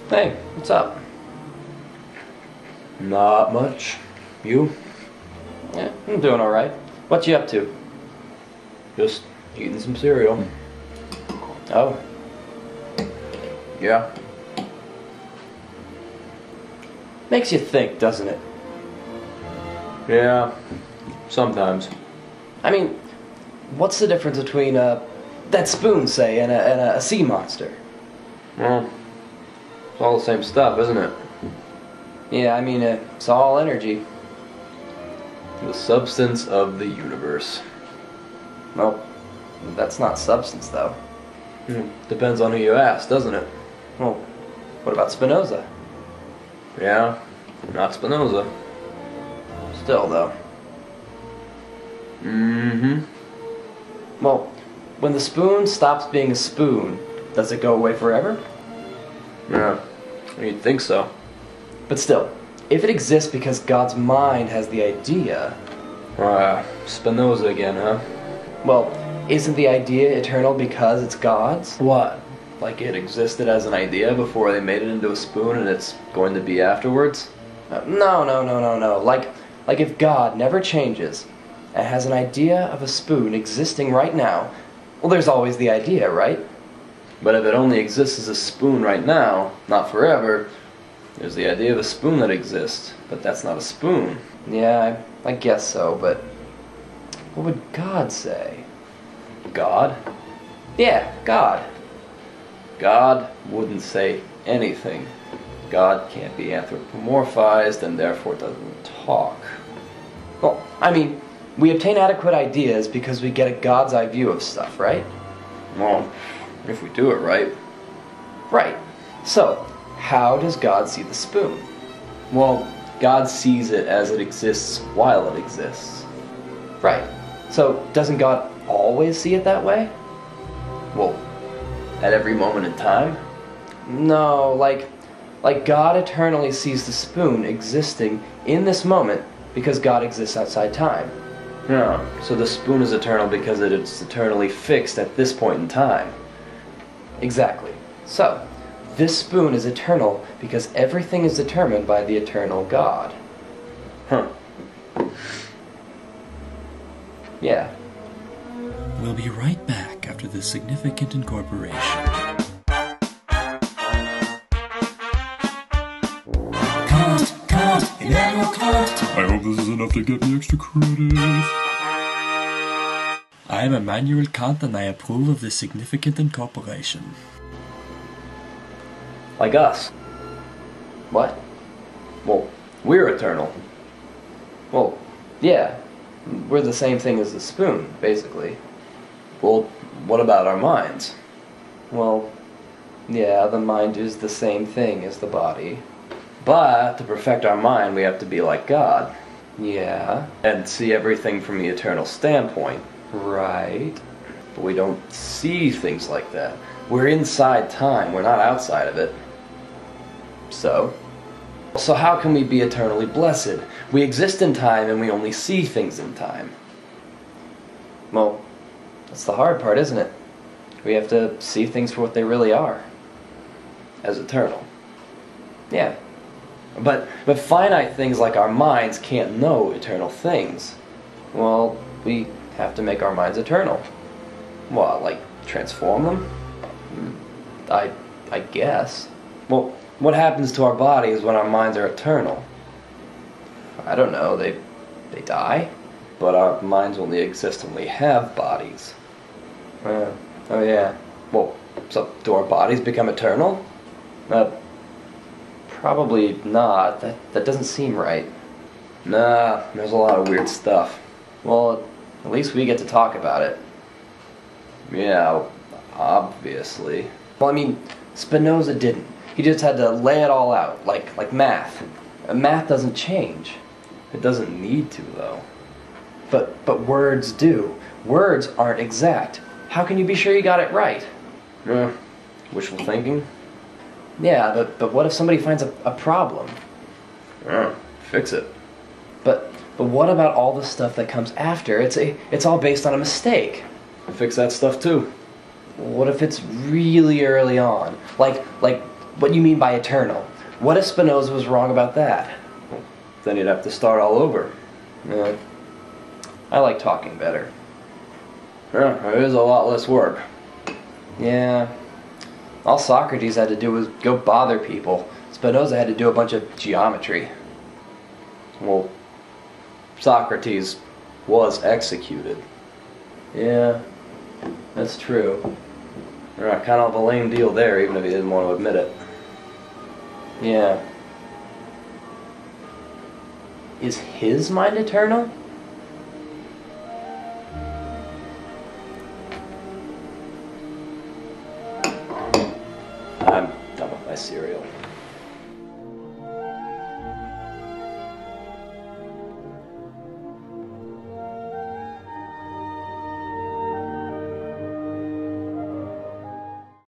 Hey, what's up? Not much. You? Yeah, I'm doing alright. What you up to? Just eating some cereal. Oh, Yeah. makes you think, doesn't it? Yeah. Sometimes. I mean, what's the difference between that spoon, say, and a sea monster? Well, it's all the same stuff, isn't it? Yeah, I mean, it's all energy. The substance of the universe. Well, that's not substance, though. Depends on who you ask, doesn't it? Well, what about Spinoza? Yeah. Not Spinoza. Still, though. Mm-hmm. Well, when the spoon stops being a spoon, does it go away forever? Yeah. You'd think so. But still, if it exists because God's mind has the idea, Spinoza again, huh? well, isn't the idea eternal because it's God's? What? Like it existed as an idea before they made it into a spoon and it's going to be afterwards? No. Like if God never changes and has an idea of a spoon existing right now, well, there's always the idea, right? But if it only exists as a spoon right now, not forever, there's the idea of a spoon that exists, but that's not a spoon. Yeah, I guess so, but what would God say? God? Yeah, God. God wouldn't say anything. God can't be anthropomorphized and therefore doesn't talk. Well, I mean, we obtain adequate ideas because we get a God's eye view of stuff, right? Well, if we do it right. Right. So, how does God see the spoon? Well, God sees it as it exists while it exists. Right. So, doesn't God always see it that way? Well, at every moment in time? No, like God eternally sees the spoon existing in this moment because God exists outside time. No. So the spoon is eternal because it is eternally fixed at this point in time. Exactly. So, this spoon is eternal because everything is determined by the eternal God. Huh. Yeah. We'll be right back after this significant incorporation. Kant, Immanuel Kant. I hope this is enough to get me extra credit. I am Immanuel Kant and I approve of this significant incorporation. Like us. What? Well, we're eternal. Well, yeah. We're the same thing as the spoon, basically. Well, what about our minds? Well, yeah, the mind is the same thing as the body. But to perfect our mind, we have to be like God Yeah, and see everything from the eternal standpoint. right. But we don't see things like that. We're inside time, we're not outside of it. So how can we be eternally blessed? We exist in time and we only see things in time. well, that's the hard part, isn't it? We have to see things for what they really are. As eternal. Yeah. But finite things like our minds can't know eternal things. Well, we have to make our minds eternal. What, like transform them? I guess. Well, what happens to our bodies when our minds are eternal? I don't know. They die? But our minds only exist when we have bodies. Oh yeah. Well, so do our bodies become eternal? Probably not. That doesn't seem right. Nah, there's a lot of weird stuff. Well, at least we get to talk about it. Yeah, obviously. Well, I mean, Spinoza didn't. He just had to lay it all out, like math. Math doesn't change. It doesn't need to, though. But words do. Words aren't exact. How can you be sure you got it right? Wishful thinking? Yeah, but what if somebody finds a problem? Fix it. But what about all the stuff that comes after? It's all based on a mistake. Fix that stuff too. What if it's really early on? Like what you mean by eternal? What if Spinoza was wrong about that? Then you'd have to start all over. Yeah. I like talking better. Yeah, it is a lot less work. Yeah. All Socrates had to do was go bother people. Spinoza had to do a bunch of geometry. Well, Socrates was executed. Yeah, that's true. Yeah, kind of a lame deal there, even if he didn't want to admit it. Yeah. Is his mind eternal? I'm done with my cereal.